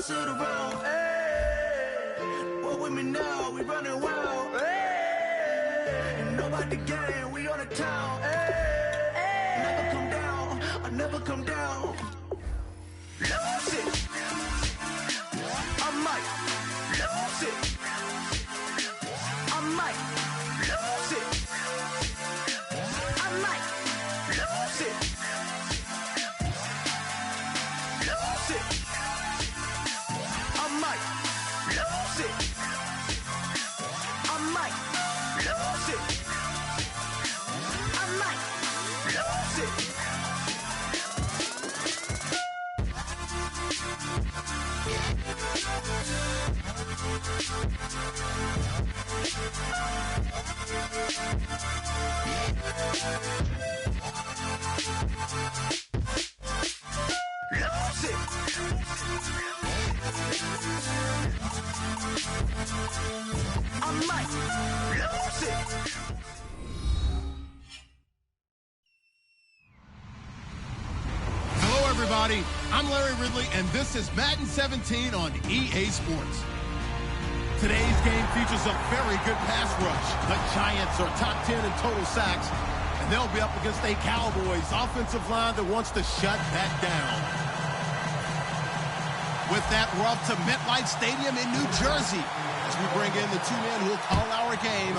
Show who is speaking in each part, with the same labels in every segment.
Speaker 1: sit around. Hey, walk with me now, we running wild. Hey, ain't nobody game, we on the town. Hey, never come down, I never come down. Lose it, I might lose it. I might lose it. I might lose it. Lose it. I might lose it. I might lose it. I might lose it.
Speaker 2: Hello, everybody. I'm Larry Ridley, and this is Madden 17 on EA Sports. Today's game features a very good pass rush. The Giants are top 10 in total sacks, and they'll be up against a Cowboys offensive line that wants to shut that down. With that, we're off to MetLife Stadium in New Jersey as we bring in the two men who will call our game,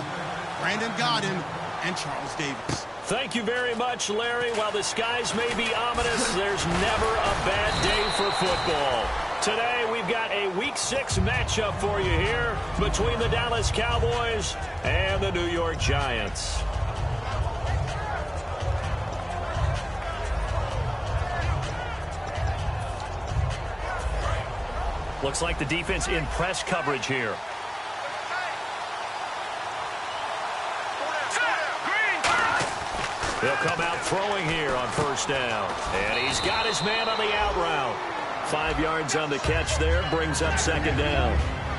Speaker 2: Brandon Godden and Charles Davis.
Speaker 3: Thank you very much, Larry. While the skies may be ominous, there's never a bad day for football. Today, we've got a Week 6 matchup for you here between the Dallas Cowboys and the New York Giants. Looks like the defense in press coverage here. He'll come out throwing here on first down. And he's got his man on the out route. 5 yards on the catch there, brings up second down.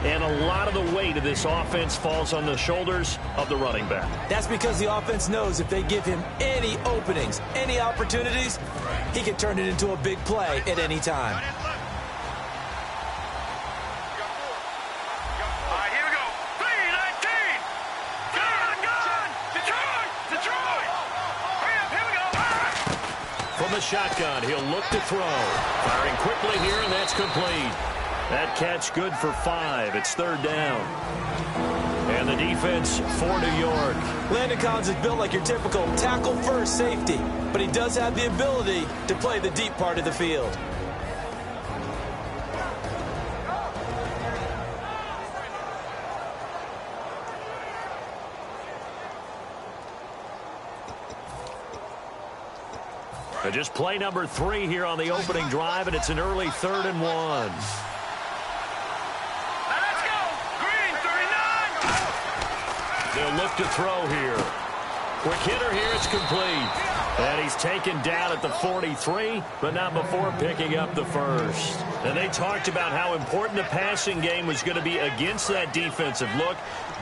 Speaker 3: And a lot of the weight of this offense falls on the shoulders of the running back.
Speaker 4: That's because the offense knows if they give him any openings, any opportunities, he can turn it into a big play at any time.
Speaker 3: From the shotgun, he'll look to throw. Firing quickly here, and that's complete. That catch good for 5. It's third down. And the defense for New York.
Speaker 4: Landon Collins is built like your typical tackle-first safety, but he does have the ability to play the deep part of the field.
Speaker 3: Just play number 3 here on the opening drive, and it's an early 3rd and 1.
Speaker 1: Let's go! Green, 39!
Speaker 3: They'll look to throw here. Quick hitter here, it's complete. And he's taken down at the 43, but not before picking up the first. And they talked about how important the passing game was going to be against that defensive look.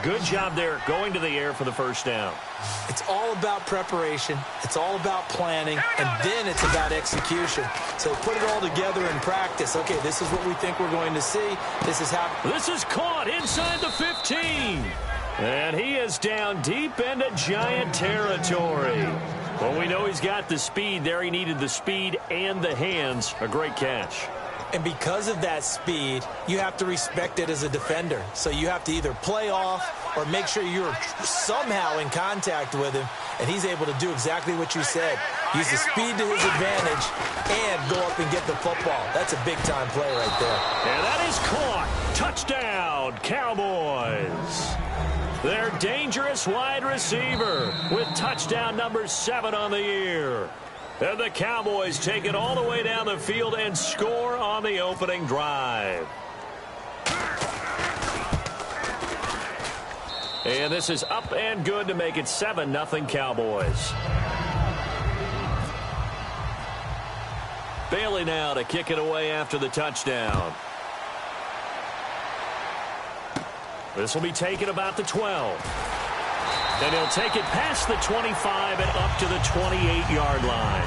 Speaker 3: Good job there going to the air for the first down.
Speaker 4: It's all about preparation. It's all about planning. And then it's about execution. So put it all together in practice. Okay, this is what we think we're going to see. This is how.
Speaker 3: This is caught inside the 15. And he is down deep into Giant territory. Well, we know he's got the speed there. He needed the speed and the hands. A great catch.
Speaker 4: And because of that speed, you have to respect it as a defender. So you have to either play off or make sure you're somehow in contact with him, and he's able to do exactly what you said. Use the speed to his advantage and go up and get the football. That's a big-time play right there.
Speaker 3: And that is caught. Touchdown, Cowboys. Their dangerous wide receiver with touchdown number 7 on the year. And the Cowboys take it all the way down the field and score on the opening drive. And this is up and good to make it 7-0 Cowboys. Bailey now to kick it away after the touchdown. This will be taken about the 12. And he'll take it past the 25 and up to the 28-yard line.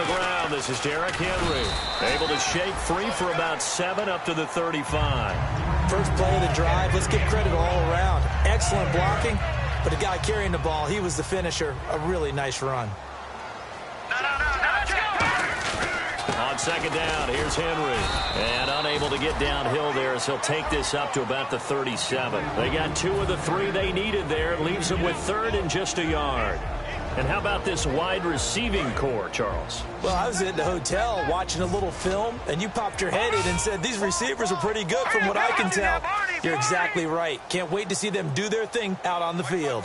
Speaker 3: the ground. This is Derrick Henry. Able to shake free for about 7 up to the 35.
Speaker 4: First play of the drive. Let's give credit all around. Excellent blocking, but the guy carrying the ball, he was the finisher. A really nice run.
Speaker 3: On second down, here's Henry. And unable to get downhill there as he'll take this up to about the 37. They got 2 of the 3 they needed there. Leaves them with 3rd and just a yard. And how about this wide receiving core, Charles?
Speaker 4: Well, I was at the hotel watching a little film, and you popped your head in and said, these receivers are pretty good from what I can tell. You're exactly right. Can't wait to see them do their thing out on the field.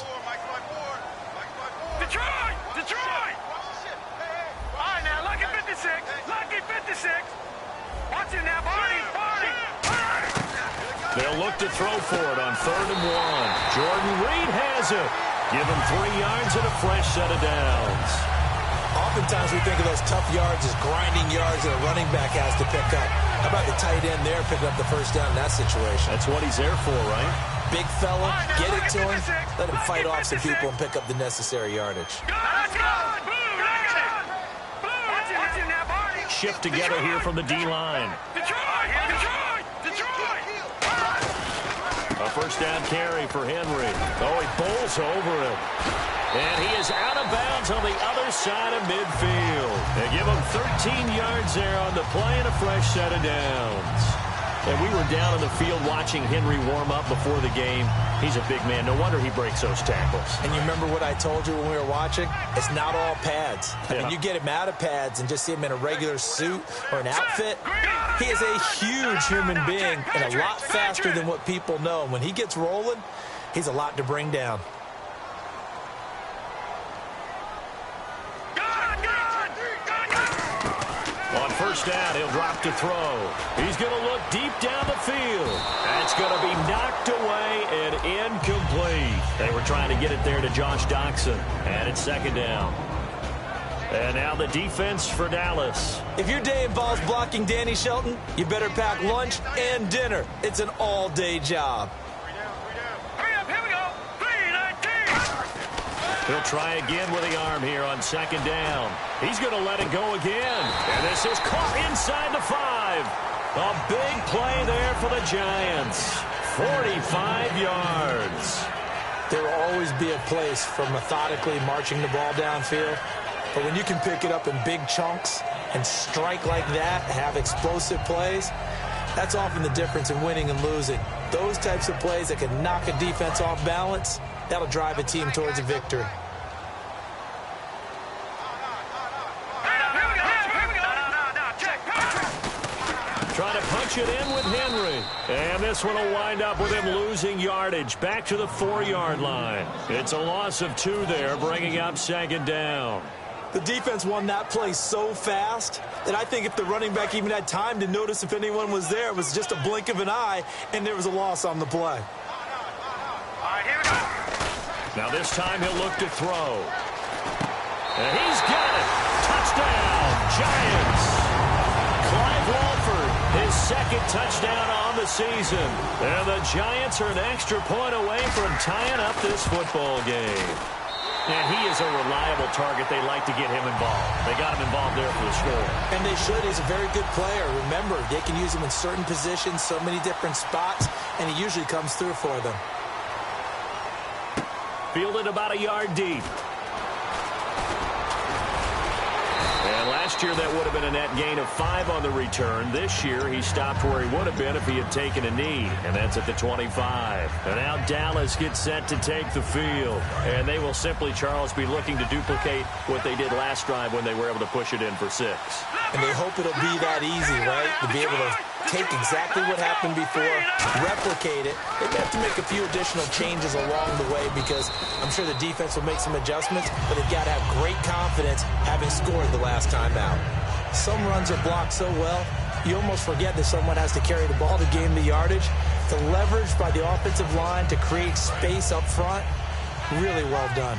Speaker 5: Detroit! Detroit! All right, now, lucky 56. Lucky 56. Watch it now, Barney. Barney.
Speaker 3: They'll look to throw for it on 3rd and 1. Jordan Reed has it. Give him 3 yards and a fresh set of downs.
Speaker 4: Oftentimes we think of those tough yards as grinding yards that a running back has to pick up. How about the tight end there picking up the first down in that situation?
Speaker 3: That's what he's there for, right?
Speaker 4: Big fella, get it to him, let him fight off some people and pick up the necessary yardage.
Speaker 3: Shift together here from the D-line. A first down carry for Henry. Oh, he bowls over him. And he is out of bounds on the other side of midfield. They give him 13 yards there on the play and a fresh set of downs. And we were down on the field watching Henry warm up before the game. He's a big man. No wonder he breaks those tackles.
Speaker 4: And you remember what I told you when we were watching? It's not all pads. I mean, you get him out of pads and just see him in a regular suit or an outfit. He is a huge human being and a lot faster than what people know. When he gets rolling, he's a lot to bring down.
Speaker 3: On first down, he'll drop to throw. He's going to look deep down the field. That's going to be knocked away and incomplete. They were trying to get it there to Josh Doxson. And it's second down. And now the defense for Dallas.
Speaker 4: If your day involves blocking Danny Shelton, you better pack lunch and dinner. It's an all-day job.
Speaker 3: He'll try again with the arm here on second down. He's going to let it go again. And this is caught inside the 5. A big play there for the Giants. 45 yards.
Speaker 4: There will always be a place for methodically marching the ball downfield. But when you can pick it up in big chunks and strike like that, have explosive plays, that's often the difference in winning and losing. Those types of plays that can knock a defense off balance, that'll drive a team towards a victory.
Speaker 3: Trying to punch it in with Henry. And this one will wind up with him losing yardage back to the 4-yard line. It's a loss of 2 there, bringing up second down.
Speaker 4: The defense won that play so fast that I think if the running back even had time to notice if anyone was there, it was just a blink of an eye, and there was a loss on the play.
Speaker 5: All right, here we go.
Speaker 3: Now this time he'll look to throw. And he's got it. Touchdown, Giants. Clive Walford, his second touchdown on the season. And the Giants are an extra point away from tying up this football game. And he is a reliable target. They like to get him involved. They got him involved there for the score.
Speaker 4: And they should. He's a very good player. Remember, they can use him in certain positions, so many different spots, and he usually comes through for them.
Speaker 3: Fielded about a yard deep. And last year that would have been a net gain of 5 on the return. This year he stopped where he would have been if he had taken a knee, and that's at the 25. And now Dallas gets set to take the field. And they will simply, Charles, be looking to duplicate what they did last drive when they were able to push it in for 6.
Speaker 4: And they hope it'll be that easy, right? To be able to take exactly what happened before, replicate it. They may have to make a few additional changes along the way because I'm sure the defense will make some adjustments, but they've got to have great confidence having scored the last time out. Some runs are blocked so well, you almost forget that someone has to carry the ball to gain the yardage. The leverage by the offensive line to create space up front, really well done.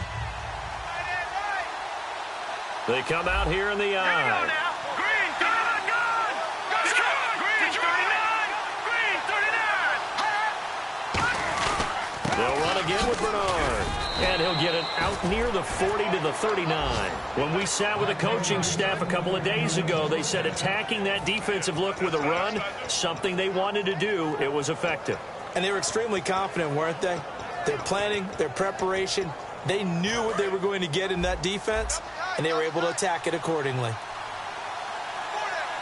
Speaker 3: They come out here in the eye. They'll run again with Bernard. And he'll get it out near the 40 to the 39. When we sat with the coaching staff a couple of days ago, they said attacking that defensive look with a run, something they wanted to do, it was effective.
Speaker 4: And they were extremely confident, weren't they? Their planning, their preparation, they knew what they were going to get in that defense, and they were able to attack it accordingly.
Speaker 5: All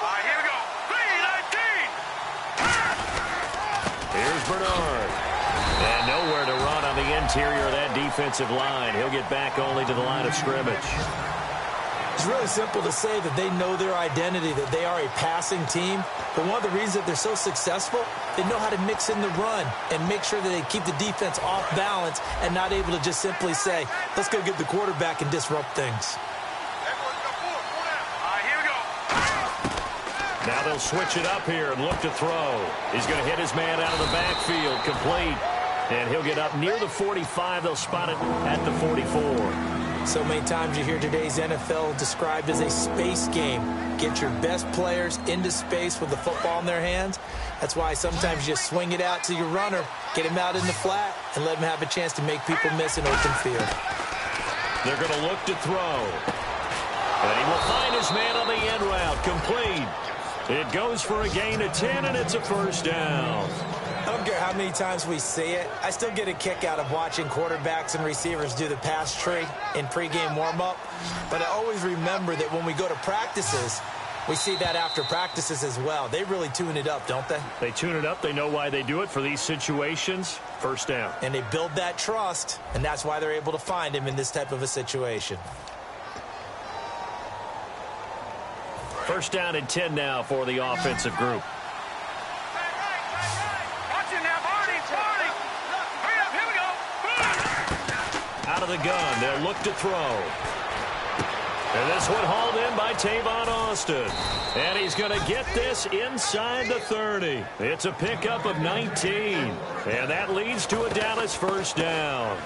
Speaker 5: right, here we go. 3-19.
Speaker 3: Here's Bernard. And nowhere to run on the interior of that defensive line. He'll get back only to the line of scrimmage.
Speaker 4: It's really simple to say that they know their identity, that they are a passing team. But one of the reasons that they're so successful, they know how to mix in the run and make sure that they keep the defense off balance and not able to just simply say, let's go get the quarterback and disrupt things.
Speaker 5: All right, here we go.
Speaker 3: Now they'll switch it up here and look to throw. He's going to hit his man out of the backfield, complete. And he'll get up near the 45. They'll spot it at the 44.
Speaker 4: So many times you hear today's NFL described as a space game. Get your best players into space with the football in their hands. That's why sometimes you just swing it out to your runner, get him out in the flat, and let him have a chance to make people miss an open field.
Speaker 3: They're going to look to throw. And he will find his man on the end route, complete. It goes for a gain of 10, and it's a first down.
Speaker 4: I don't care how many times we see it. I still get a kick out of watching quarterbacks and receivers do the pass tree in pregame warm-up. But I always remember that when we go to practices, we see that after practices as well. They really tune it up, don't they?
Speaker 3: They tune it up. They know why they do it for these situations. First down.
Speaker 4: And they build that trust, and that's why they're able to find him in this type of a situation.
Speaker 3: First down and 10 now for the offensive group. Out of the gun, they'll look to throw. And this one hauled in by Tavon Austin. And he's going to get this inside the 30. It's a pickup of 19. And that leads to a Dallas first down.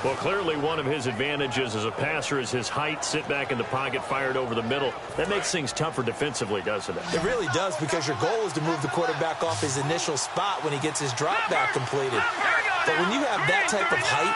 Speaker 3: Well, clearly one of his advantages as a passer is his height. Sit back in the pocket, fired over the middle. That makes things tougher defensively, doesn't it?
Speaker 4: It really does, because your goal is to move the quarterback off his initial spot when he gets his drop back completed. But when you have that type of height,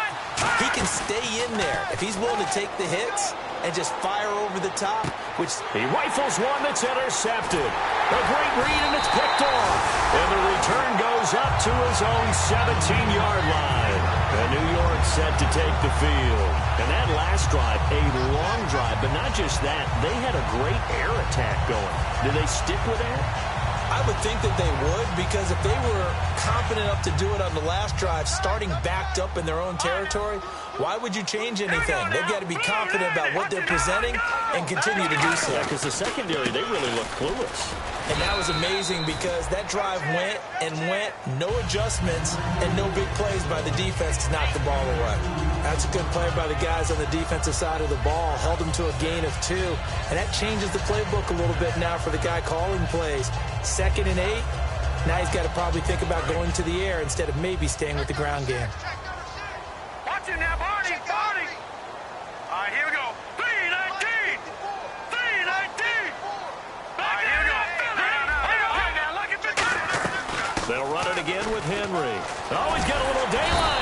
Speaker 4: he can stay in there if he's willing to take the hits and just fire over the top, which
Speaker 3: he rifles one that's intercepted. A great read, and it's picked off. And the return goes up to his own 17-yard line. And New York set to take the field. And that last drive, a long drive, but not just that. They had a great air attack going. Do they stick with that?
Speaker 4: I would think that they would, because if they were confident enough to do it on the last drive, starting backed up in their own territory, why would you change anything? They've got to be confident about what they're presenting and continue to do so.
Speaker 3: Yeah, because the secondary, they really look clueless.
Speaker 4: And that was amazing, because that drive went and went, no adjustments, and no big plays by the defense to knock the ball away. That's a good play by the guys on the defensive side of the ball. Held them to a gain of 2. And that changes the playbook a little bit now for the guy calling plays. 2nd and 8. Now he's got to probably think about going to the air instead of maybe staying with the ground game.
Speaker 5: Watch him now, Barney. All right, here we go. 3-19. 3-19. All right, here we go. Now, look at this.
Speaker 3: They'll run it again with Henry. Oh, he's got a little daylight.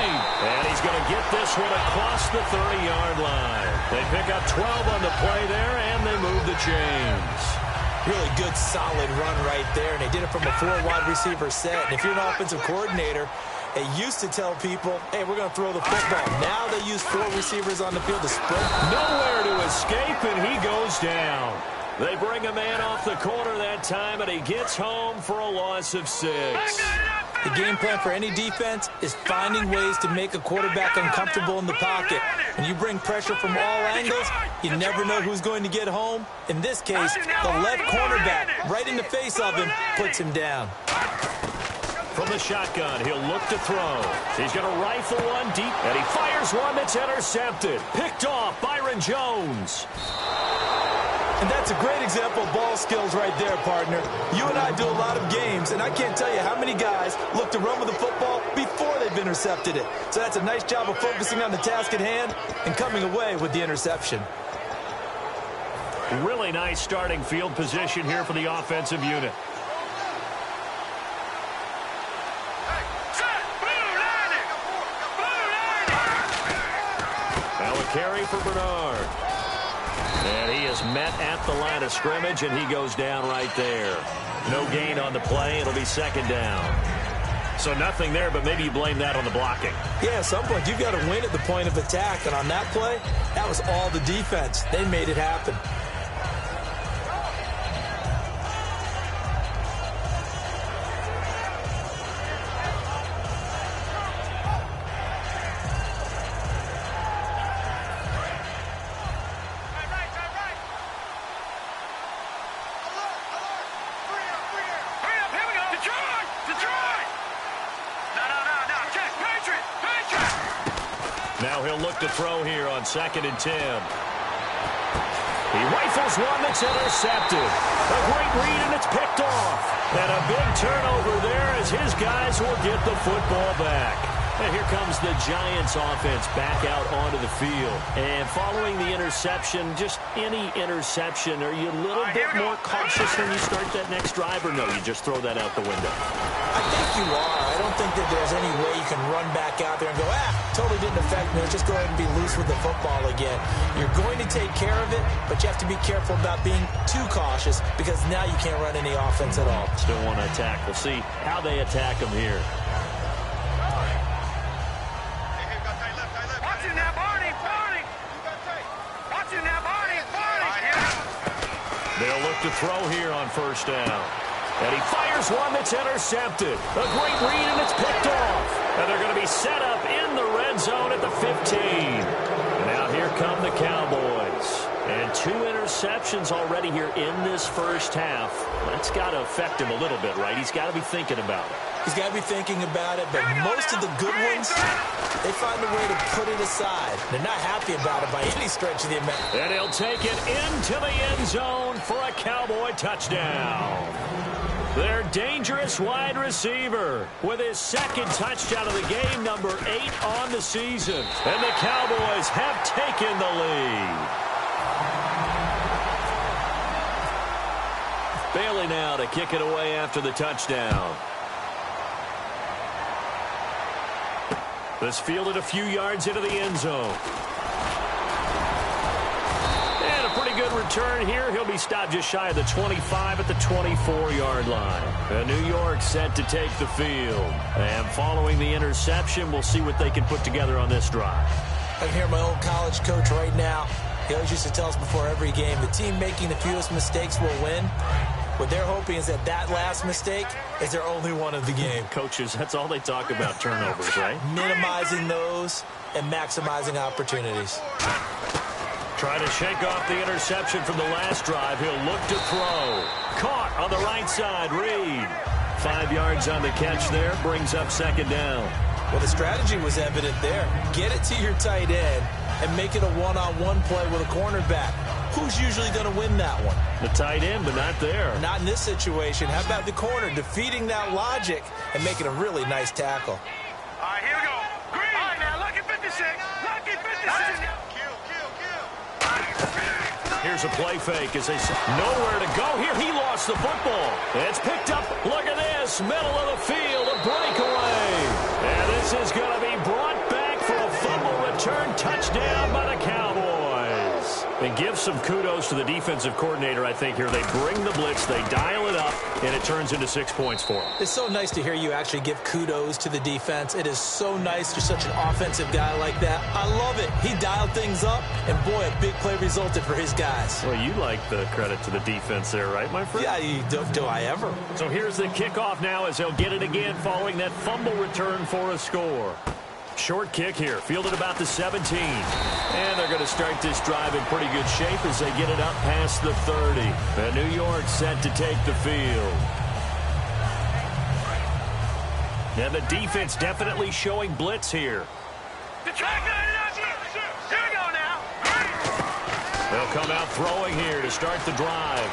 Speaker 3: And he's going to get this one across the 30-yard line. They pick up 12 on the play there, and they move the chains.
Speaker 4: Really good, solid run right there, and they did it from a 4-wide receiver set. And if you're an offensive coordinator, they used to tell people, hey, we're going to throw the football. Now they use 4 receivers on the field to sprint.
Speaker 3: Nowhere to escape, and he goes down. They bring a man off the corner that time, and he gets home for a loss of 6.
Speaker 4: The game plan for any defense is finding ways to make a quarterback uncomfortable in the pocket. When you bring pressure from all angles, you never know who's going to get home. In this case, the left cornerback, right in the face of him, puts him down.
Speaker 3: From the shotgun, he'll look to throw. He's going to rifle one deep, and he fires one that's intercepted. Picked off, Byron Jones.
Speaker 4: And that's a great example of ball skills right there, partner. You and I do a lot of games, and I can't tell you how many guys look to run with the football before they've intercepted it. So that's a nice job of focusing on the task at hand and coming away with the interception.
Speaker 3: Really nice starting field position here for the offensive unit. carry for Bernard. And he is met at the line of scrimmage, and he goes down right there. No gain on the play. It'll be second down. So nothing there, but maybe you blame that on the blocking.
Speaker 4: Yeah, at some point, you've got to win at the point of attack. And on that play, that was all the defense. They made it happen.
Speaker 3: Now he'll look to throw here on 2nd and 10. He rifles one that's intercepted. A great read, and it's picked off. And a big turnover there as his guys will get the football back. And here comes the Giants offense back out onto the field. And following the interception, just any interception, are you a little bit more cautious when you start that next drive, or no, you just throw that out the window?
Speaker 4: I think you are. I don't think that there's any way you can run back out there and go, totally didn't affect me. Let's just go ahead and be loose with the football again. You're going to take care of it, but you have to be careful about being too cautious because now you can't run any offense at all.
Speaker 3: Still want to attack. We'll see how they attack him here. They'll look to throw here on 1st down. And he fires one that's intercepted. A great read, and it's picked off. And they're going to be set up in the red zone at the 15. And now here come the Cowboys. And 2 interceptions already here in this first half. That's got to affect him a little bit, right? He's got to be thinking about it.
Speaker 4: He's got to be thinking about it, but most of the good ones, they find a way to put it aside. They're not happy about it by any stretch of the imagination.
Speaker 3: And he'll take it into the end zone for a Cowboy touchdown. Their dangerous wide receiver with his 2nd touchdown of the game, number 8 on the season. And the Cowboys have taken the lead. Bailey now to kick it away after the touchdown. This fielded a few yards into the end zone. And a pretty good return here. He'll be stopped just shy of the 25 at the 24-yard line. And New York set to take the field. And following the interception, we'll see what they can put together on this drive.
Speaker 4: I can hear my old college coach right now. He always used to tell us before every game, the team making the fewest mistakes will win. What they're hoping is that last mistake is their only one of the game.
Speaker 3: Coaches, that's all they talk about, turnovers, right?
Speaker 4: Minimizing those and maximizing opportunities.
Speaker 3: Try to shake off the interception from the last drive. He'll look to throw. Caught on the right side, Reed. 5 yards on the catch there, brings up 2nd down.
Speaker 4: Well, the strategy was evident there. Get it to your tight end and make it a one-on-one play with a cornerback. Who's usually going to win that one?
Speaker 3: The tight end, but not there.
Speaker 4: Not in this situation. How about the corner defeating that logic and making a really nice tackle?
Speaker 5: All right, here we go. Green. All right, now, lucky 56. Lucky 56.
Speaker 3: Here's a play fake as they say nowhere to go. Here, he lost the football. It's picked up. Look at this. Middle of the field, a breakaway. And this is going to be brought back for a fumble return touchdown by the Cowboys. And give some kudos to the defensive coordinator, I think, here. They bring the blitz, they dial it up, and it turns into 6 points for them.
Speaker 4: It's so nice to hear you actually give kudos to the defense. It is so nice. You're such an offensive guy like that. I love it. He dialed things up, and boy, a big play resulted for his guys.
Speaker 3: Well, you like the credit to the defense there, right, my friend?
Speaker 4: Yeah, do I ever?
Speaker 3: So here's the kickoff now as they'll get it again following that fumble return for a score. Short kick here, fielded about the 17. And they're going to start this drive in pretty good shape as they get it up past the 30. And New York set to take the field. And the defense definitely showing blitz here.
Speaker 5: The track here we go now.
Speaker 3: They'll come out throwing here to start the drive.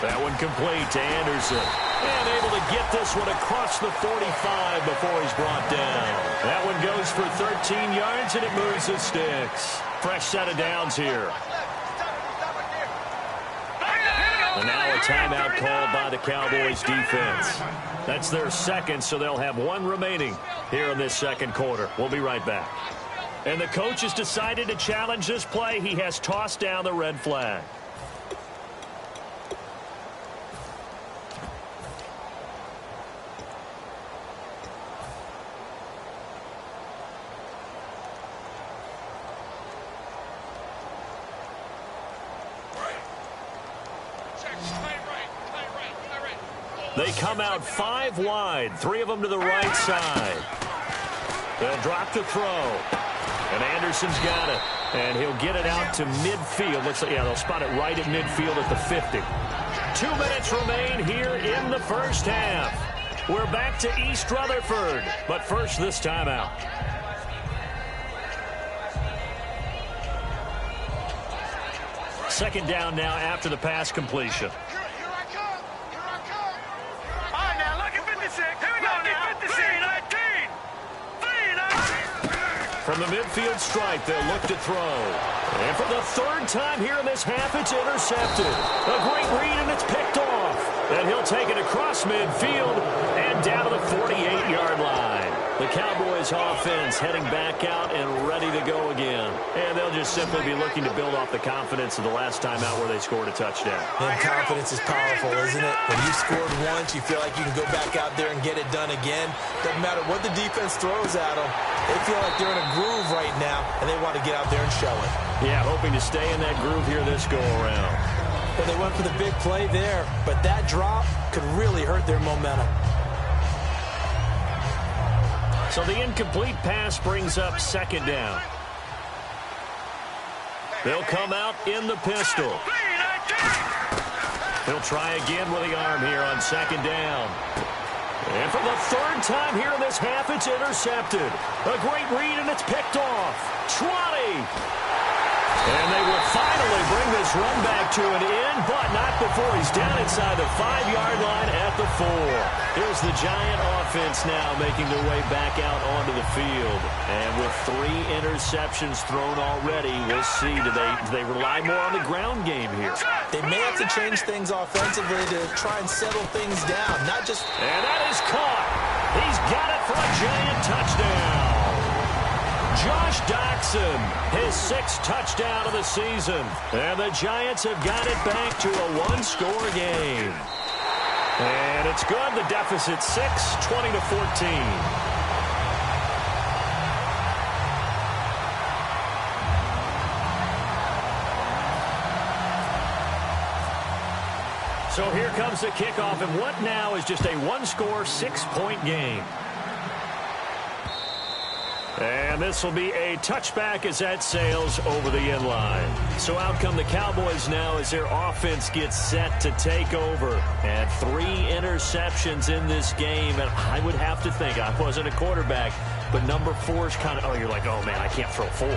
Speaker 3: That one complete to Anderson. And able to get this one across the 45 before he's brought down. That one goes for 13 yards, and it moves the sticks. Fresh set of downs here. And now a timeout called by the Cowboys defense. That's their 2nd, so they'll have 1 remaining here in this 2nd quarter. We'll be right back. And the coach has decided to challenge this play. He has tossed down the red flag. They come out 5 wide, 3 of them to the right side. They'll drop to throw. And Anderson's got it. And he'll get it out to midfield. Looks like, yeah, they'll spot it right at midfield at the 50. 2 minutes remain here in the first half. We're back to East Rutherford. But first, this timeout. Second down now after the pass completion. From the midfield stripe, they'll look to throw. And for the 3rd time here in this half, it's intercepted. A great read, and it's picked off. And he'll take it across midfield and down to the 48-yard line. The Cowboys offense heading back out and ready to go again. And they'll just simply be looking to build off the confidence of the last time out where they scored a touchdown.
Speaker 4: And confidence is powerful, isn't it? When you scored once, you feel like you can go back out there and get it done again. Doesn't matter what the defense throws at them. They feel like they're in a groove right now, and they want to get out there and show it.
Speaker 3: Yeah, hoping to stay in that groove here this go-around.
Speaker 4: Well, they went for the big play there, but that drop could really hurt their momentum.
Speaker 3: So the incomplete pass brings up 2nd down. They'll come out in the pistol. He'll try again with the arm here on 2nd down. And for the 3rd time here in this half, it's intercepted. A great read, and it's picked off. 20. And they will finally bring this run back to an end, but not before he's down inside the 5-yard line at the 4. Here's the Giant offense now making their way back out onto the field. And with 3 interceptions thrown already, we'll see, do they rely more on the ground game here?
Speaker 4: They may have to change things offensively to try and settle things down, not just...
Speaker 3: And that is caught. He's got it for a Giant touchdown. Josh Doxson, his 6th touchdown of the season. And the Giants have got it back to a 1-score game. And it's good. The deficit 6, 20-14. So here comes the kickoff, and what now is just a 1-score, 6-point game. And this will be a touchback as that sails over the end line. So out come the Cowboys now as their offense gets set to take over. And 3 interceptions in this game. And I would have to think, I wasn't a quarterback, but number 4 is kind of, oh, you're like, oh, man, I can't throw 4.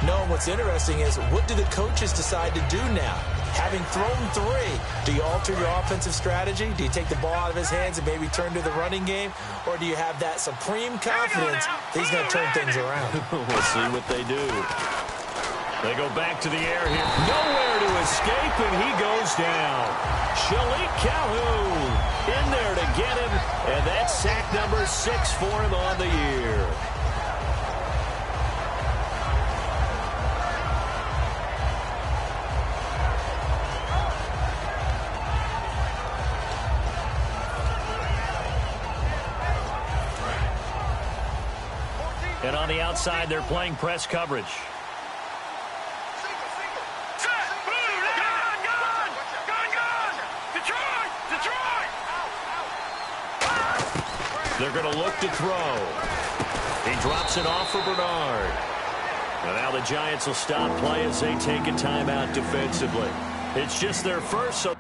Speaker 4: No, what's interesting is, what do the coaches decide to do now? Having thrown 3, do you alter your offensive strategy? Do you take the ball out of his hands and maybe turn to the running game? Or do you have that supreme confidence that he's going to turn things around?
Speaker 3: We'll see what they do. They go back to the air here. Nowhere to escape, and he goes down. Shalik Calhoun in there to get him, and that's sack number 6 for him on the year. And on the outside, they're playing press coverage. They're going to look to throw. He drops it off for Bernard. And now the Giants will stop play as they take a timeout defensively. It's just their first, so...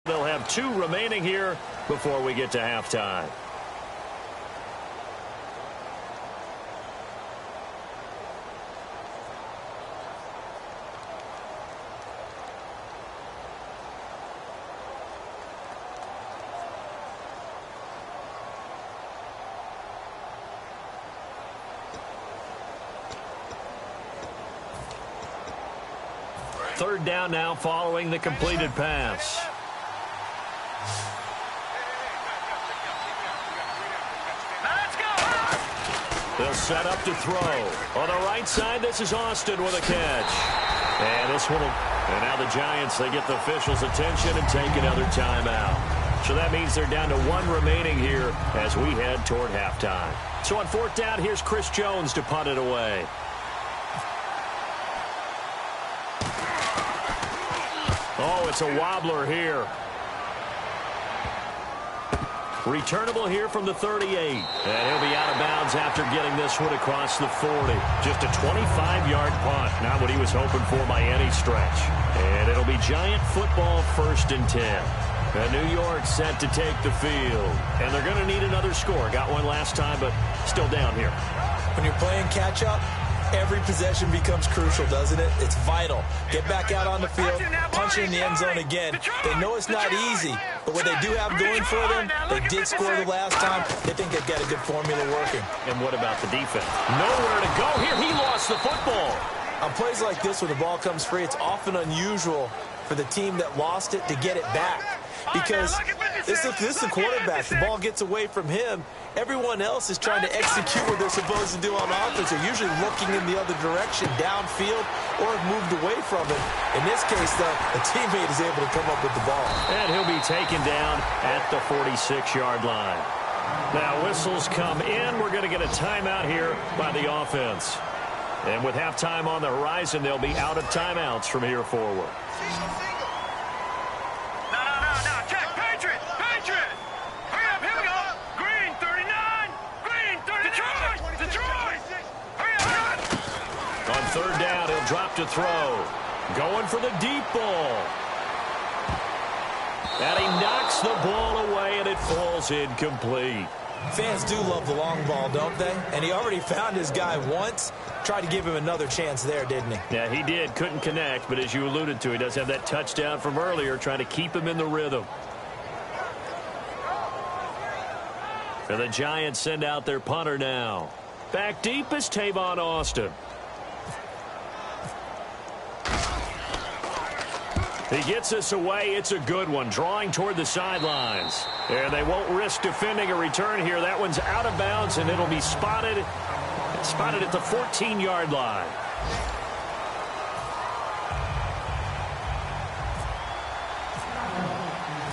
Speaker 3: They'll have 2 remaining here before we get to halftime. Third down now following the completed pass.
Speaker 5: Let's go.
Speaker 3: They'll set up to throw. On the right side, this is Austin with a catch. And this one will... And now the Giants, they get the officials' attention and take another timeout. So that means they're down to one remaining here as we head toward halftime. So on fourth down, here's Chris Jones to punt it away. Oh, it's a wobbler here. Returnable here from the 38. And he'll be out of bounds after getting this one across the 40. Just a 25-yard punt. Not what he was hoping for by any stretch. And it'll be Giant football 1st and 10. And New York set to take the field. And they're going to need another score. Got one last time, but still down here.
Speaker 4: When you're playing catch-up, every possession becomes crucial, doesn't it? It's vital. Get back out on the field, punch it in the end zone again. They know it's not easy, but what they do have going for them, they did score the last time. They think they've got a good formula working.
Speaker 3: And what about the defense? Nowhere to go here. He lost the football.
Speaker 4: On plays like this where the ball comes free, it's often unusual for the team that lost it to get it back. Because this is the quarterback. The ball gets away from him. Everyone else is trying to execute what they're supposed to do on offense. They're usually looking in the other direction, downfield, or have moved away from it. In this case, though, a teammate is able to come up with the ball.
Speaker 3: And he'll be taken down at the 46-yard line. Now, whistles come in. We're going to get a timeout here by the offense. And with halftime on the horizon, they'll be out of timeouts from here forward. Third down, he'll drop to throw. Going for the deep ball. And he knocks the ball away, and it falls incomplete.
Speaker 4: Fans do love the long ball, don't they? And he already found his guy once. Tried to give him another chance there, didn't he?
Speaker 3: Yeah, he did. Couldn't connect, but as you alluded to, he does have that touchdown from earlier, trying to keep him in the rhythm. And the Giants send out their punter now. Back deep is Tavon Austin. He gets this away. It's a good one. Drawing toward the sidelines. And they won't risk defending a return here. That one's out of bounds, and it'll be spotted at the 14-yard line.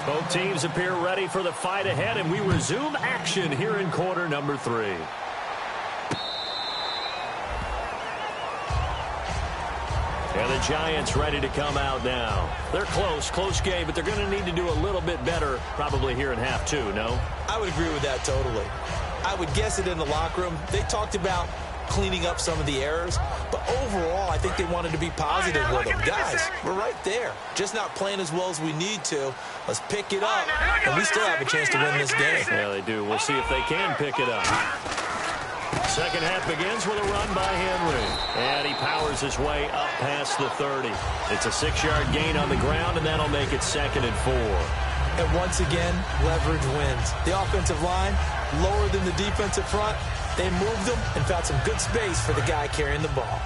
Speaker 3: Both teams appear ready for the fight ahead, and we resume action here in quarter number 3. And the Giants ready to come out now. They're close game, but they're going to need to do a little bit better probably here in half 2, no?
Speaker 4: I would agree with that totally. I would guess it in the locker room. They talked about cleaning up some of the errors, but overall, I think they wanted to be positive with them. Guys, we're right there. Just not playing as well as we need to. Let's pick it up, and we still have a chance to win this game.
Speaker 3: Yeah, they do. We'll see if they can pick it up. Second half begins with a run by Henry. And he powers his way up past the 30. It's a 6-yard gain on the ground, and that'll make it 2nd and 4.
Speaker 4: And once again, leverage wins. The offensive line, lower than the defensive front. They moved them and found some good space for the guy carrying the ball.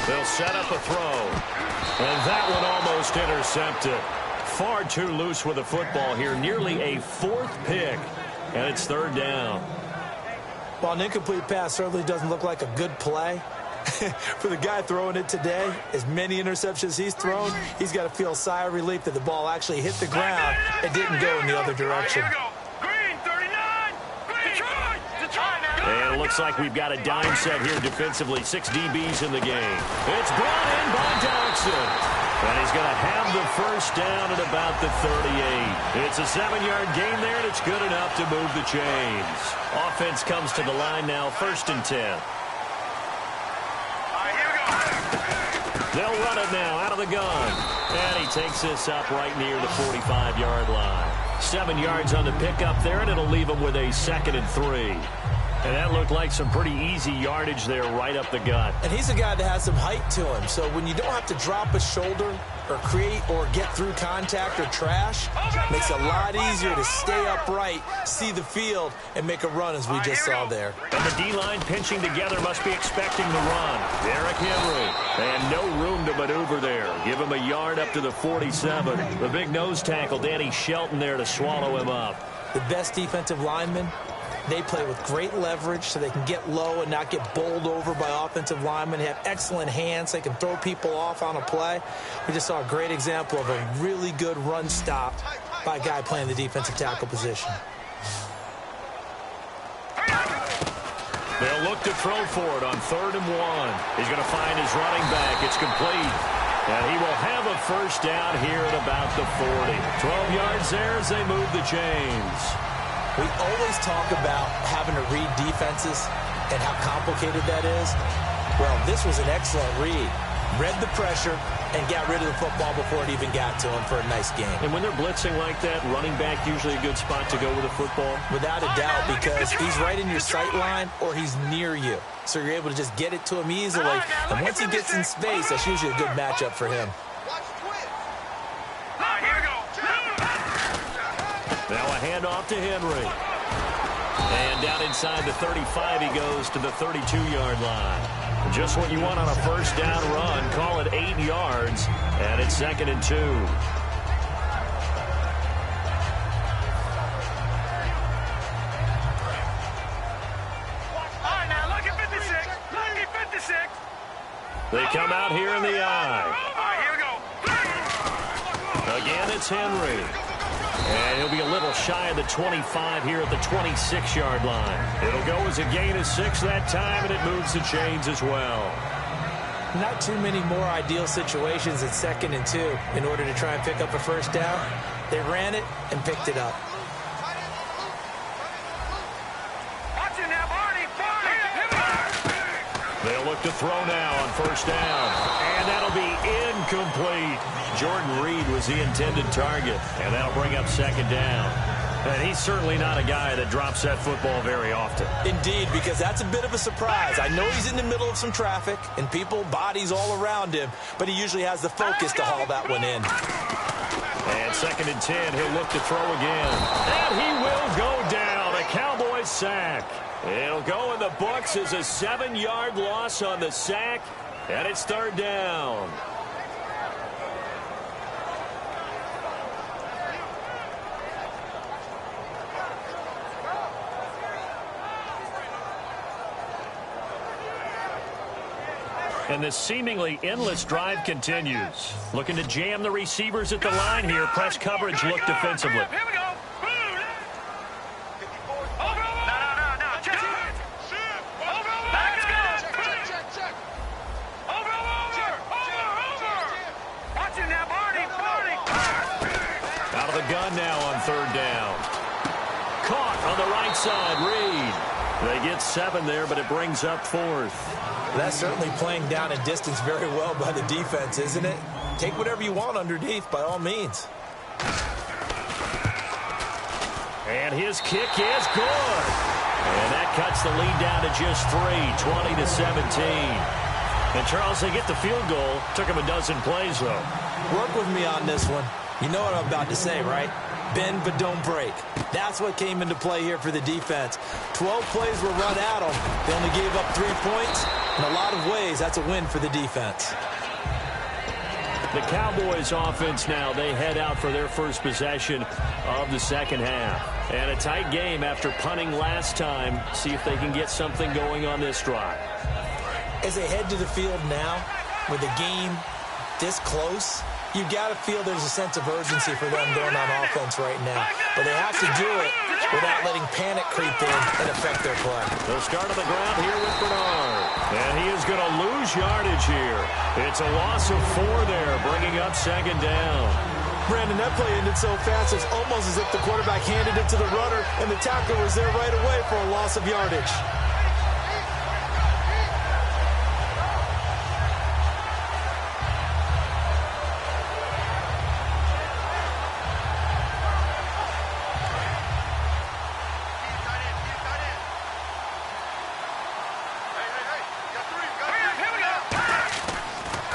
Speaker 3: They'll set up a throw. And that one almost intercepted. Far too loose with the football here. Nearly a 4th pick. And it's 3rd down.
Speaker 4: While an incomplete pass certainly doesn't look like a good play, for the guy throwing it today, as many interceptions he's thrown, he's got to feel a sigh of relief that the ball actually hit the ground and didn't go in the other direction.
Speaker 3: And it looks like we've got a dime set here defensively. 6 DBs in the game. It's brought in by Doxson. And he's going to have the first down at about the 38. It's a 7-yard gain there, and it's good enough to move the chains. Offense comes to the line now, 1st and 10. They'll run it now out of the gun. And he takes this up right near the 45-yard line. 7 yards on the pickup there, and it'll leave them with a 2nd and 3. And that looked like some pretty easy yardage there right up the gut.
Speaker 4: And he's a guy that has some height to him. So when you don't have to drop a shoulder or create or get through contact or trash, makes it a lot easier to stay upright, see the field, and make a run as we just saw there.
Speaker 3: And the D-line pinching together must be expecting the run. Derrick Henry. And no room to maneuver there. Give him a yard up to the 47. The big nose tackle, Danny Shelton, there to swallow him up.
Speaker 4: The best defensive linemen, they play with great leverage so they can get low and not get bowled over by offensive linemen. They have excellent hands. They can throw people off on a play. We just saw a great example of a really good run stop by a guy playing the defensive tackle position.
Speaker 3: They'll look to throw for it on 3rd and 1. He's going to find his running back. It's complete. And he will have a first down here at about the 40. 12 yards there as they move the chains.
Speaker 4: We always talk about having to read defenses and how complicated that is. Well, this was an excellent read. Read the pressure and got rid of the football before it even got to him for a nice game.
Speaker 3: And when they're blitzing like that, running back usually a good spot to go with a football?
Speaker 4: Without a doubt, because he's right in your sight line or he's near you. So you're able to just get it to him easily. And once he gets in space, that's usually a good matchup for him.
Speaker 3: Now a handoff to Henry. And down inside the 35, he goes to the 32-yard line. Just what you want on a first down run. Call it 8 yards, and it's 2nd and 2. They come out here in the eye. Again, it's Henry. And he'll be a little shy of the 25 here at the 26-yard line. It'll go as a gain of 6 that time, and it moves the chains as well.
Speaker 4: Not too many more ideal situations at 2nd and 2 in order to try and pick up a first down. They ran it and picked it up.
Speaker 3: They'll look to throw now on first down. And that'll be incomplete. Jordan Reed was the intended target. And that'll bring up 2nd down. And he's certainly not a guy that drops that football very often.
Speaker 4: Indeed, because that's a bit of a surprise. I know he's in the middle of some traffic and people, bodies all around him, but he usually has the focus to haul that one in.
Speaker 3: And 2nd and 10, he'll look to throw again. And he will go down. A Cowboys sack. It'll go in the books as a 7-yard loss on the sack, and it's 3rd down. And the seemingly endless drive continues. Looking to jam the receivers at the line here. Press coverage look defensively.
Speaker 5: Here we go.
Speaker 3: Out of the gun now on 3rd down. Caught on the right side, Reed. They get 7 there, but it brings up 4th.
Speaker 4: That's certainly playing down and distance very well by the defense, isn't it? Take whatever you want underneath, by all means.
Speaker 3: And his kick is good. And that cuts the lead down to just 3, 20-17. And, Charles, they get the field goal. Took him a dozen plays, though.
Speaker 4: Work with me on this one. You know what I'm about to say, right? Bend but don't break. That's what came into play here for the defense. 12 plays were run at them. They only gave up 3 points. In a lot of ways, that's a win for the defense.
Speaker 3: The Cowboys offense now, they head out for their first possession of the second half. And a tight game after punting last time. See if they can get something going on this drive.
Speaker 4: As they head to the field now, with the game this close, you've got to feel there's a sense of urgency for them going on offense right now. But they have to do it without letting panic creep in and affect their play.
Speaker 3: They'll start on the ground here with Bernard. And he is going to lose yardage here. It's a loss of 4 there, bringing up 2nd down.
Speaker 4: Brandon, that play ended so fast, it's almost as if the quarterback handed it to the runner, and the tackler was there right away for a loss of yardage.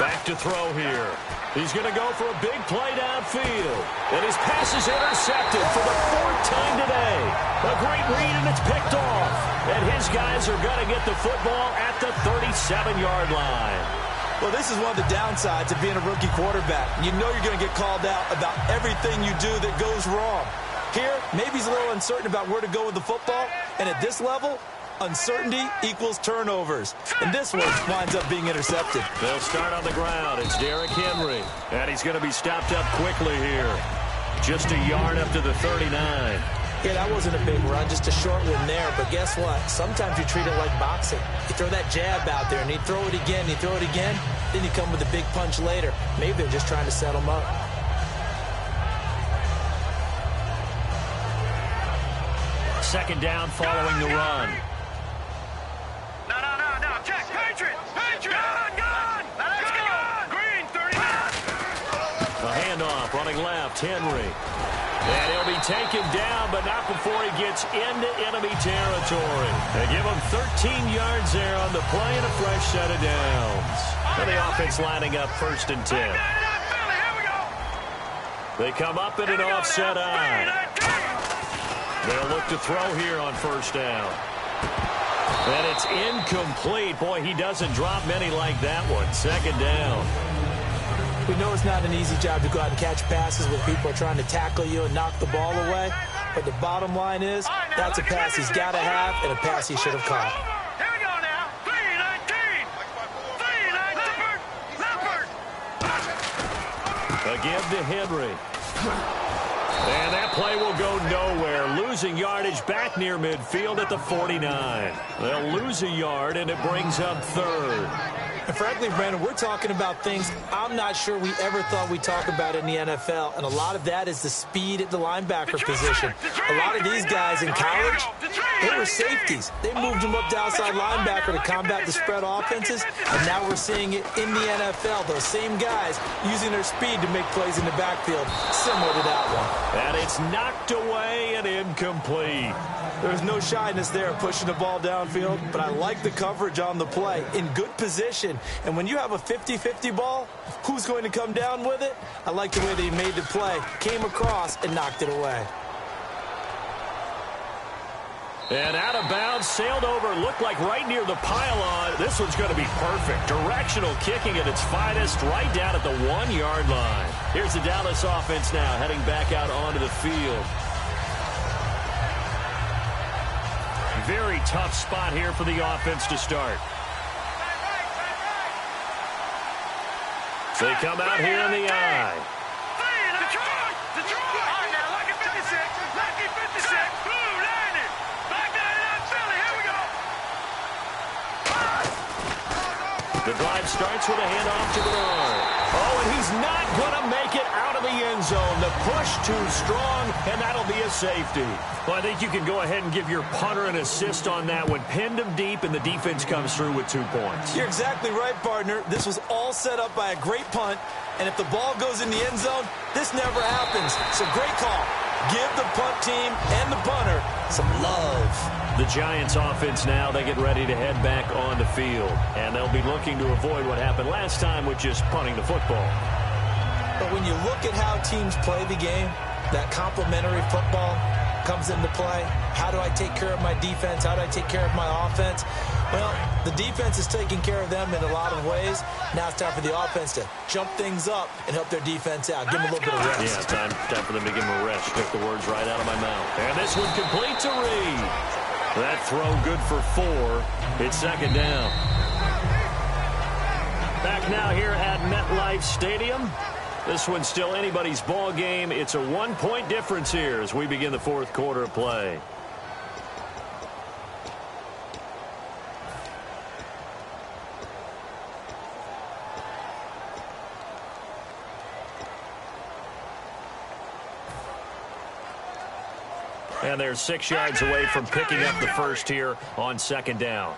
Speaker 3: Back to throw here. He's going to go for a big play downfield. And his pass is intercepted for the 4th time today. A great read, and it's picked off. And his guys are going to get the football at the 37-yard line.
Speaker 4: Well, this is one of the downsides of being a rookie quarterback. You know you're going to get called out about everything you do that goes wrong. Here, maybe he's a little uncertain about where to go with the football. And at this level, uncertainty equals turnovers. And this one winds up being intercepted.
Speaker 3: They'll start on the ground. It's Derrick Henry. And he's going to be stopped up quickly here. Just a yard up to the 39.
Speaker 4: Yeah, that wasn't a big run, just a short one there. But guess what? Sometimes you treat it like boxing. You throw that jab out there, and you throw it again, you throw it again, then you come with a big punch later. Maybe they're just trying to set him up.
Speaker 3: Second down following the run.
Speaker 5: No. Check. Patriot. Gun. Let's go. Green, 39.
Speaker 3: A handoff running left. Henry. And he'll be taken down, but not before he gets into enemy territory. They give him 13 yards there on the play and a fresh set of downs. And the offense lining up 1st and 10.
Speaker 5: Here we go.
Speaker 3: They come up in an offset eye. They'll look to throw here on 1st down. And it's incomplete. Boy, he doesn't drop many like that one. 2nd down.
Speaker 4: We know it's not an easy job to go out and catch passes when people are trying to tackle you and knock the ball away. But the bottom line is, that's a pass he's got to have and a pass he should have caught.
Speaker 5: Here we go now. 3-19. Leopard.
Speaker 3: A give to Henry. And that play will go nowhere. Losing yardage back near midfield at the 49. They'll lose a yard, and it brings up 3rd.
Speaker 4: And frankly, Brandon, we're talking about things I'm not sure we ever thought we'd talk about in the NFL. And a lot of that is the speed at the linebacker position. A lot of these guys in college, they were safeties. They moved them up to outside linebacker to combat the spread offenses. And now we're seeing it in the NFL. Those same guys using their speed to make plays in the backfield, similar to that one.
Speaker 3: And it's knocked away and incomplete.
Speaker 4: There's no shyness there pushing the ball downfield, but I like the coverage on the play. In good position. And when you have a 50-50 ball, who's going to come down with it? I like the way they made the play, came across, and knocked it away.
Speaker 3: And out of bounds, sailed over, looked like right near the pylon. This one's going to be perfect. Directional kicking at its finest, right down at the 1-yard line. Here's the Dallas offense now, heading back out onto the field. Very tough spot here for the offense to start. They come out here in the eye.
Speaker 5: Detroit. All right, now, lucky 56. Blue landed. Back down Philly. Here we go.
Speaker 3: The drive starts with a handoff to Bernard. Oh, and he's not going to make it out of the end zone. The push too strong, and that'll be a safety. Well, I think you can go ahead and give your punter an assist on that one. Pinned him deep, and the defense comes through with 2 points.
Speaker 4: You're exactly right, partner. This was all set up by a great punt, and if the ball goes in the end zone, this never happens. So great call. Give the punt team and the punter some love.
Speaker 3: The Giants offense now, they get ready to head back on the field. And they'll be looking to avoid what happened last time with just punting the football.
Speaker 4: But when you look at how teams play the game, that complementary football comes into play. How do I take care of my defense? How do I take care of my offense? Well, the defense is taking care of them in a lot of ways. Now it's time for the offense to jump things up and help their defense out. Give them a little bit of rest.
Speaker 3: Yeah, time for them to give them a rest. Took the words right out of my mouth. And this one complete to Reed. That throw good for 4. It's 2nd down. Back now here at MetLife Stadium. This one's still anybody's ball game. It's a 1-point difference here as we begin the 4th quarter of play. And they're 6 yards away from picking up the first here on 2nd down.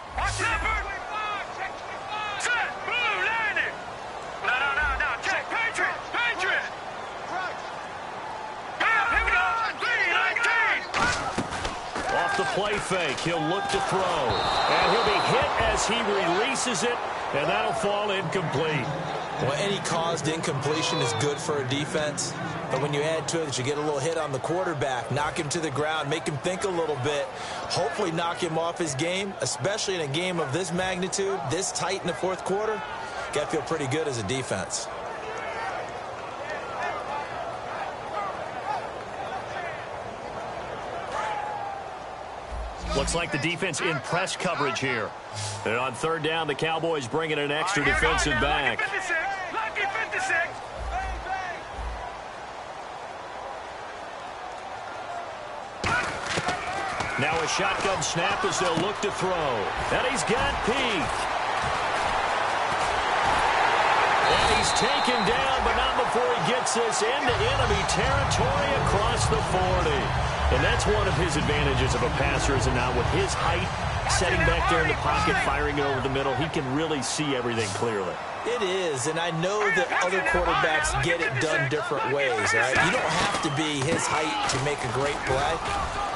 Speaker 3: Off the play fake, he'll look to throw. And he'll be hit as he releases it, and that'll fall incomplete.
Speaker 4: Well, any caused incompletion is good for a defense. But when you add to it that you get a little hit on the quarterback, knock him to the ground, make him think a little bit, hopefully knock him off his game, especially in a game of this magnitude, this tight in the fourth quarter, got to feel pretty good as a defense.
Speaker 3: Looks like the defense in press coverage here. And on third down, the Cowboys bringing an extra defensive back.
Speaker 5: Lucky 56.
Speaker 3: Now a shotgun snap as they'll look to throw. And he's got Peak. And he's taken down, but not before he gets this into enemy territory across the 40. And that's one of his advantages of a passer, is not with his height, setting back there in the pocket, firing it over the middle. He can really see everything clearly.
Speaker 4: It is, and I know that other quarterbacks get it done different ways, right? You don't have to be his height to make a great play.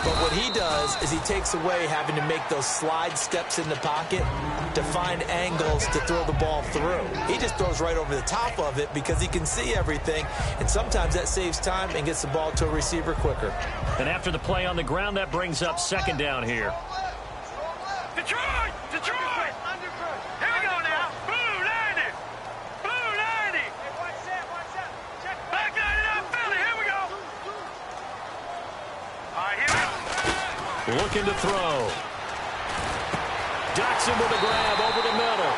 Speaker 4: But what he does is he takes away having to make those slide steps in the pocket to find angles to throw the ball through. He just throws right over the top of it because he can see everything, and sometimes that saves time and gets the ball to a receiver quicker.
Speaker 3: And after the play on the ground, that brings up second down here.
Speaker 5: Detroit! Detroit! Here we go now. Blue 90. Blue 90. Back 99 Philly. Here we go. All right, here we go.
Speaker 3: Looking to throw. Docks him with a grab over the middle.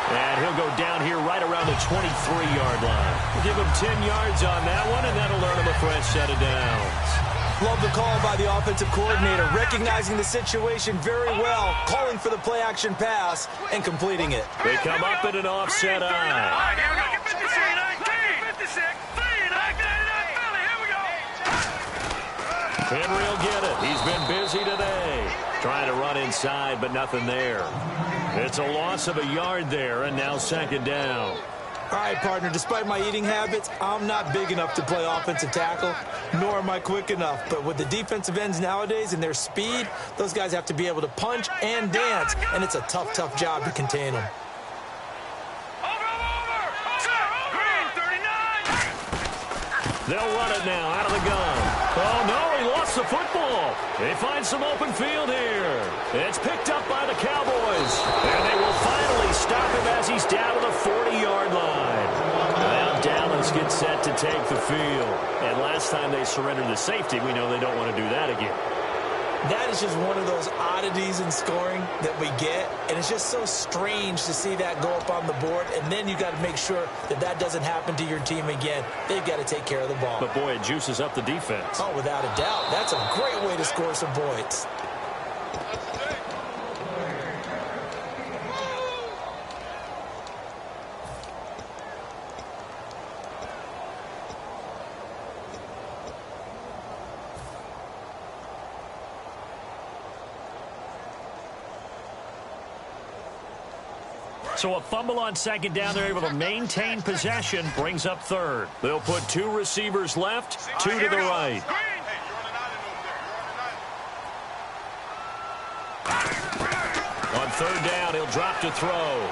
Speaker 3: And he'll go down here right around the 23-yard line. We'll give him 10 yards on that one, and that'll earn him a fresh set of downs.
Speaker 4: Love the call by the offensive coordinator, recognizing the situation very well, calling for the play-action pass, and completing it.
Speaker 3: They come up in an offset eye.
Speaker 5: All right, here we go. 3-19. 56. 3-99 Philly. Here we go.
Speaker 3: Henry will get it. He's been busy today. Trying to run inside, but nothing there. It's a loss of a yard there, and now second down.
Speaker 4: All right, partner, despite my eating habits, I'm not big enough to play offensive tackle, nor am I quick enough. But with the defensive ends nowadays and their speed, those guys have to be able to punch and dance, and it's a tough, tough job to contain them.
Speaker 5: Green 39.
Speaker 3: They'll run it now out of the gun. Oh, no, he lost the football. They find some open field here. It's picked up by the Cowboys. And they will finally stop him as he's down to the 40-yard line. Now Dallas gets set to take the field. And last time they surrendered the safety, we know they don't want to do that again.
Speaker 4: That is just one of those oddities in scoring that we get, and it's just so strange to see that go up on the board, and then you got to make sure that that doesn't happen to your team again. They've got to take care of the ball.
Speaker 3: But, boy, it juices up the defense.
Speaker 4: Oh, without a doubt. That's a great way to score some points.
Speaker 3: So a fumble on second down. They're able to maintain possession. Brings up third. They'll put two receivers left, two to the right. On third down, he'll drop to throw.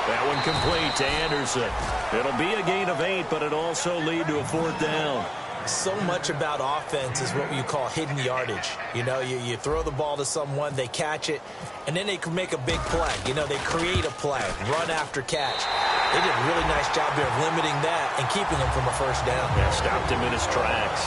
Speaker 3: That one complete to Anderson. It'll be a gain of 8, but it'll also lead to a fourth down.
Speaker 4: So much about offense is what you call hidden yardage. You know, you throw the ball to someone, they catch it, and then they can make a big play. You know, they create a play, run after catch. They did a really nice job there of limiting that and keeping him from a first down.
Speaker 3: Yeah, stopped him in his tracks.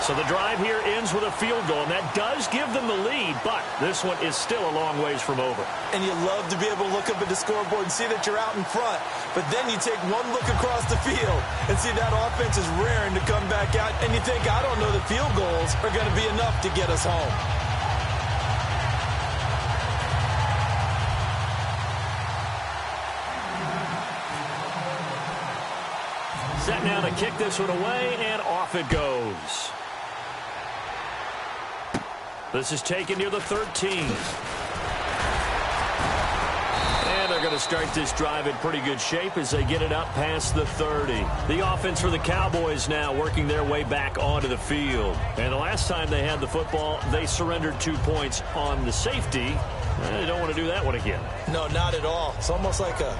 Speaker 3: So the drive here ends with a field goal, and that does give them the lead, but this one is still a long ways from over.
Speaker 4: And you love to be able to look up at the scoreboard and see that you're out in front, but then you take one look across the field and see that offense is raring to come back out, and you think, I don't know that field goals are going to be enough to get us home.
Speaker 3: Set now to kick this one away, and off it goes. This is taken near the 13. And they're going to start this drive in pretty good shape as they get it up past the 30. The offense for the Cowboys now working their way back onto the field. And the last time they had the football, they surrendered 2 points on the safety. They don't want to do that one again.
Speaker 4: No, not at all. It's almost like a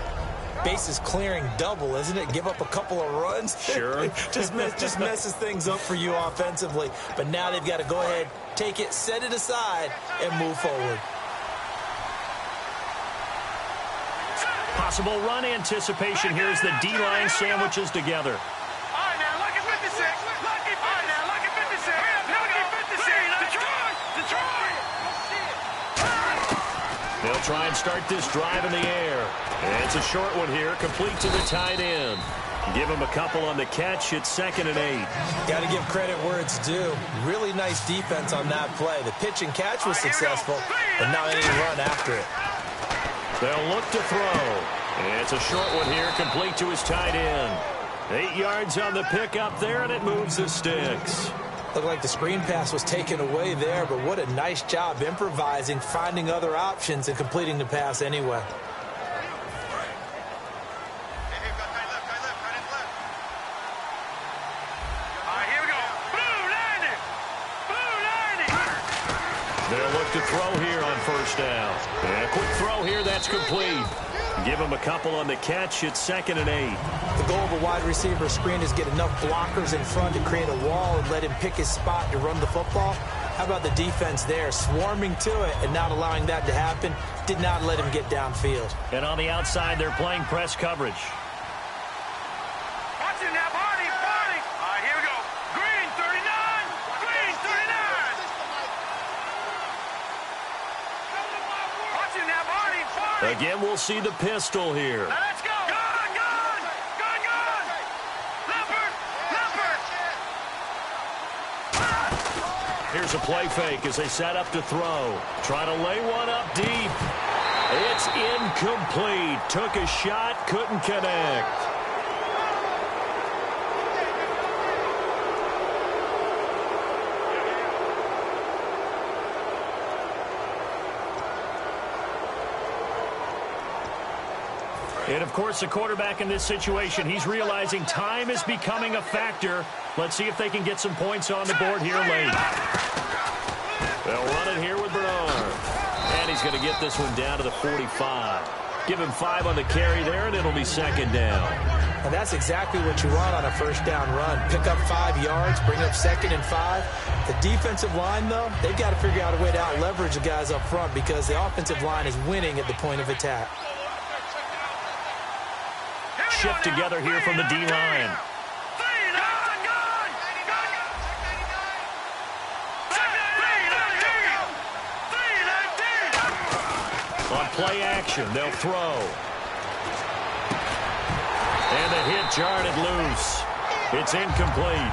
Speaker 4: bases clearing double, isn't it? Give up a couple of runs.
Speaker 3: Sure.
Speaker 4: just messes things up for you offensively. But now they've got to go ahead, take it, set it aside, and move forward.
Speaker 3: Possible run anticipation here as the D-line sandwiches together.
Speaker 5: All right, now, lucky 56. Lucky 56. All right, now, lucky 56. Lucky 56. Detroit.
Speaker 3: They'll try and start this drive in the air. And it's a short one here, complete to the tight end. Give him a couple on the catch. It's 2nd and 8.
Speaker 4: Got to give credit where it's due. Really nice defense on that play. The pitch and catch was successful, but now they need to run after it.
Speaker 3: They'll look to throw. And it's a short one here, complete to his tight end. 8 yards on the pickup there, and it moves the sticks.
Speaker 4: Looked like the screen pass was taken away there, but what a nice job improvising, finding other options, and completing the pass anyway.
Speaker 3: They'll look to throw here on 1st down. And a quick throw here, that's complete. Give him a couple on the catch. It's 2nd and 8.
Speaker 4: The goal of a wide receiver screen is get enough blockers in front to create a wall and let him pick his spot to run the football. How about the defense there, swarming to it and not allowing that to happen? Did not let him get downfield.
Speaker 3: And on the outside, they're playing press coverage.
Speaker 5: Watch it now, Barney. All right, here we go. Green, 39. Green, 39. Watch it now, Barney.
Speaker 3: Again, we'll see the pistol here.
Speaker 5: Now let's go. Gun.
Speaker 3: Here's a play fake as they set up to throw. Try to lay one up deep. It's incomplete. Took a shot, couldn't connect. And, of course, the quarterback in this situation, he's realizing time is becoming a factor. Let's see if they can get some points on the board here late. They'll run it here with Bernard. And he's going to get this one down to the 45. Give him 5 on the carry there, and it'll be 2nd down.
Speaker 4: And that's exactly what you want on a 1st down run. Pick up 5 yards, bring up 2nd and 5. The defensive line, though, they've got to figure out a way to out-leverage the guys up front because the offensive line is winning at the point of attack.
Speaker 3: Shift together here from the D-line. On play action, they'll throw. And the hit jarred loose. It's incomplete.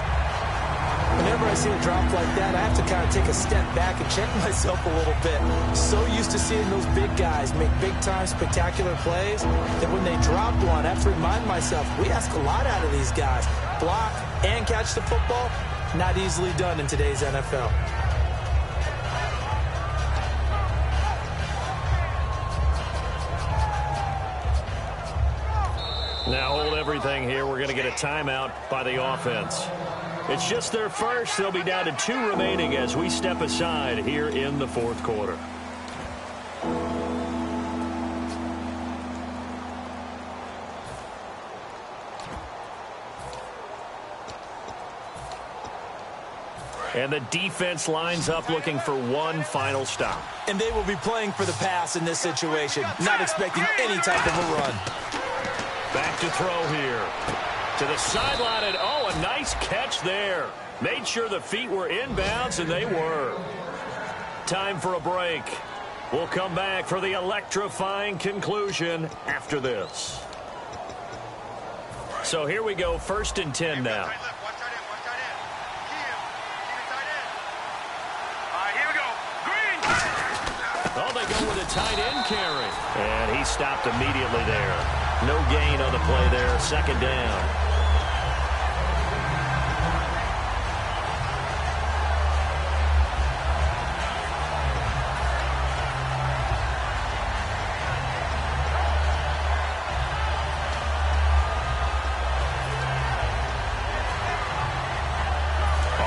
Speaker 4: Whenever I see a drop like that, I have to kind of take a step back and check myself a little bit. So used to seeing those big guys make big-time spectacular plays that when they drop one, I have to remind myself, we ask a lot out of these guys. Block and catch the football, not easily done in today's NFL.
Speaker 3: Now hold everything here. We're going to get a timeout by the offense. It's just their first. They'll be down to 2 remaining as we step aside here in the 4th quarter. And the defense lines up looking for one final stop.
Speaker 4: And they will be playing for the pass in this situation, not expecting any type of a run.
Speaker 3: Back to throw here. To the sideline, and oh, a nice catch there. Made sure the feet were inbounds, and they were. Time for a break. We'll come back for the electrifying conclusion after this. So here we go, 1st and 10 now. Oh, they go with a tight end carry. And he stopped immediately there. No gain on the play there, 2nd down.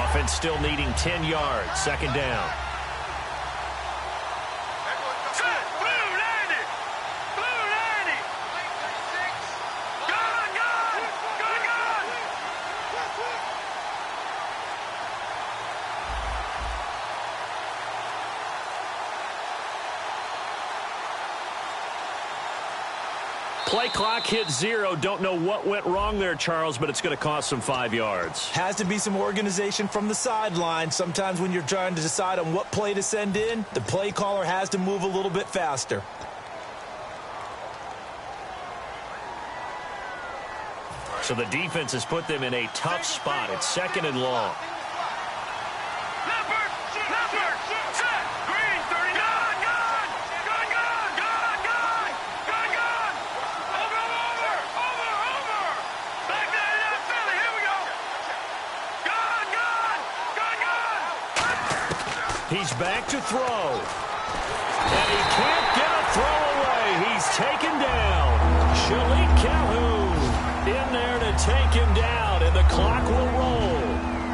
Speaker 3: Offense still needing 10 yards, 2nd down. Play clock hit 0. Don't know what went wrong there, Charles, but it's going to cost them 5 yards.
Speaker 4: Has to be some organization from the sideline. Sometimes when you're trying to decide on what play to send in, the play caller has to move a little bit faster.
Speaker 3: So the defense has put them in a tough spot. It's 2nd and long. He's back to throw. And he can't get a throw away. He's taken down. Shalik Calhoun in there to take him down, and the clock will roll.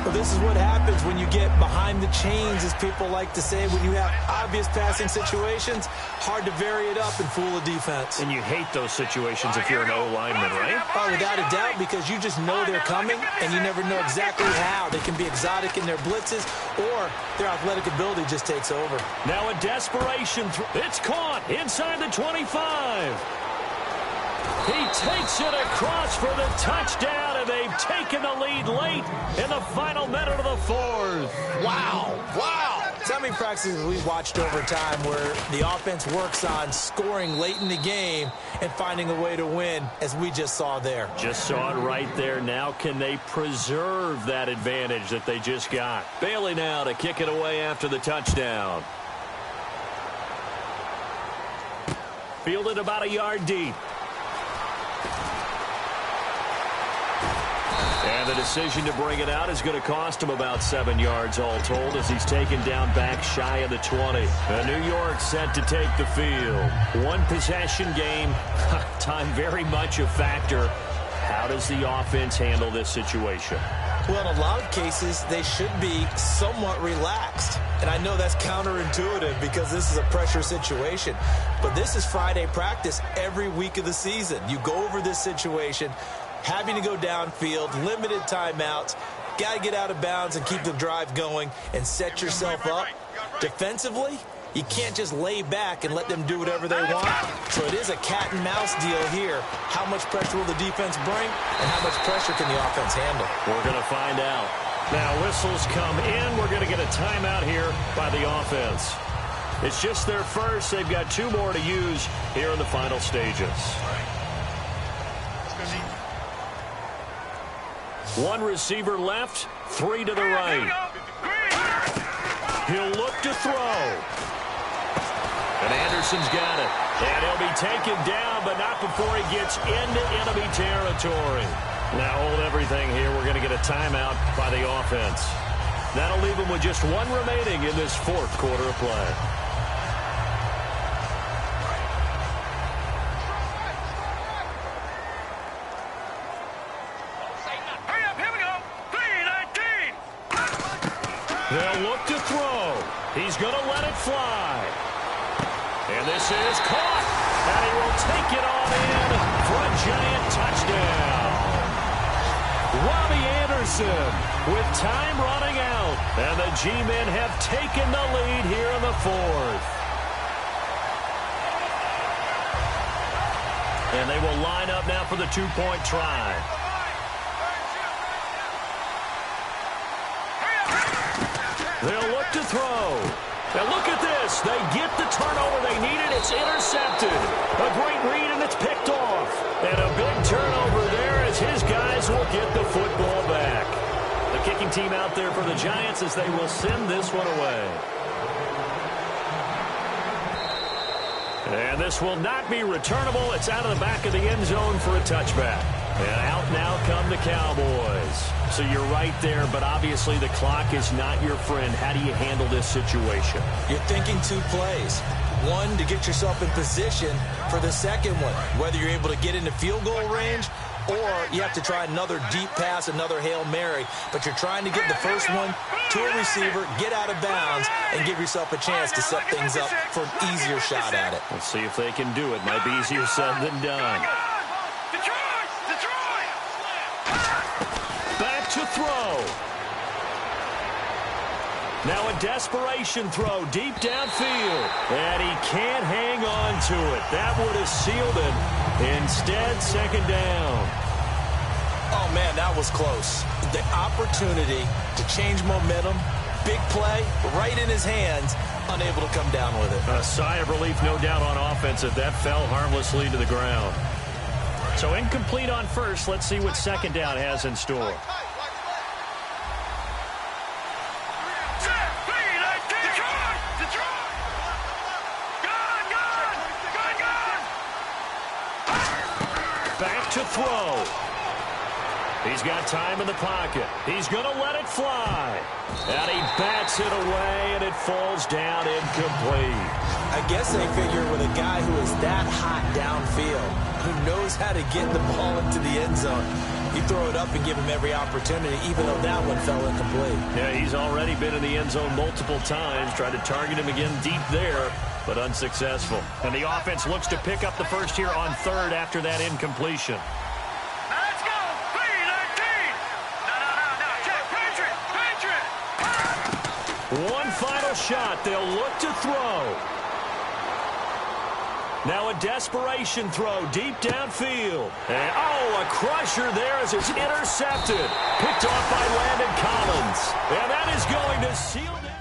Speaker 4: Well, this is what happens when you get behind the chains, as people like to say. When you have obvious passing situations, hard to vary it up and fool a defense.
Speaker 3: And you hate those situations if you're an O-lineman, right?
Speaker 4: Oh, without a doubt, because you just know they're coming, and you never know exactly how. They can be exotic in their blitzes, or their athletic ability just takes over.
Speaker 3: Now a desperation throw. It's caught inside the 25. He takes it across for the touchdown, and they've taken the lead late in the final minute of the 4th.
Speaker 4: Wow. So many practices we've watched over time where the offense works on scoring late in the game and finding a way to win, as we just saw there.
Speaker 3: Just saw it right there. Now can they preserve that advantage that they just got? Bailey now to kick it away after the touchdown. Fielded about a yard deep. And the decision to bring it out is going to cost him about 7 yards all told, as he's taken down back shy of the 20. And New York set to take the field. One possession game. Time very much a factor. How does the offense handle this situation?
Speaker 4: Well, in a lot of cases, they should be somewhat relaxed. And I know that's counterintuitive because this is a pressure situation. But this is Friday practice every week of the season. You go over this situation, having to go downfield, limited timeouts, got to get out of bounds and keep the drive going and set yourself up. Defensively, you can't just lay back and let them do whatever they want. So it is a cat and mouse deal here. How much pressure will the defense bring, and how much pressure can the offense handle?
Speaker 3: We're going to find out. Now whistles come in. We're going to get a timeout here by the offense. It's just their first. They've got 2 more to use here in the final stages. One receiver left, 3 to the right. He'll look to throw. And Anderson's got it. And he'll be taken down, but not before he gets into enemy territory. Now hold everything here. We're going to get a timeout by the offense. That'll leave him with just 1 remaining in this 4th quarter of play. They'll look to throw. He's going to let it fly. And this is caught. And he will take it on in for a giant touchdown. Robbie Anderson with time running out. And the G-men have taken the lead here in the 4th. And they will line up now for the 2-point try. They'll look to throw. Now look at this. They get the turnover they needed. It's intercepted. A great read, and it's picked off. And a big turnover there as his guys will get the football back. The kicking team out there for the Giants as they will send this one away. And this will not be returnable. It's out of the back of the end zone for a touchback. And out now come the Cowboys. So you're right there, but obviously the clock is not your friend. How do you handle this situation?
Speaker 4: You're thinking 2 plays. One, to get yourself in position for the second one, whether you're able to get into field goal range or you have to try another deep pass, another Hail Mary. But you're trying to get the first one to a receiver, get out of bounds, and give yourself a chance to set things up for an easier shot at it.
Speaker 3: Let's see if they can do it. Might be easier said than done. Back to throw. Now a desperation throw deep downfield. And he can't hang on to it. That would have sealed it. Instead, second down.
Speaker 4: Oh, man, that was close. The opportunity to change momentum, big play, right in his hands, unable to come down with it.
Speaker 3: A sigh of relief, no doubt, on offense if that fell harmlessly to the ground. So incomplete on first. Let's see what second down has in store. Back to throw. He's got time in the pocket. He's going to let it fly. And he bats it away, and it falls down incomplete.
Speaker 4: I guess they figure with a guy who is that hot downfield, who knows how to get the ball into the end zone, you throw it up and give him every opportunity, even though that one fell incomplete.
Speaker 3: Yeah, he's already been in the end zone multiple times, tried to target him again deep there, but unsuccessful. And the offense looks to pick up the first here on third after that incompletion.
Speaker 5: Let's go! 3-19! No, check, Patriot!
Speaker 3: One final shot. They'll look to throw. Now a desperation throw deep downfield. And, a crusher there as it's intercepted. Picked off by Landon Collins. And that is going to seal down.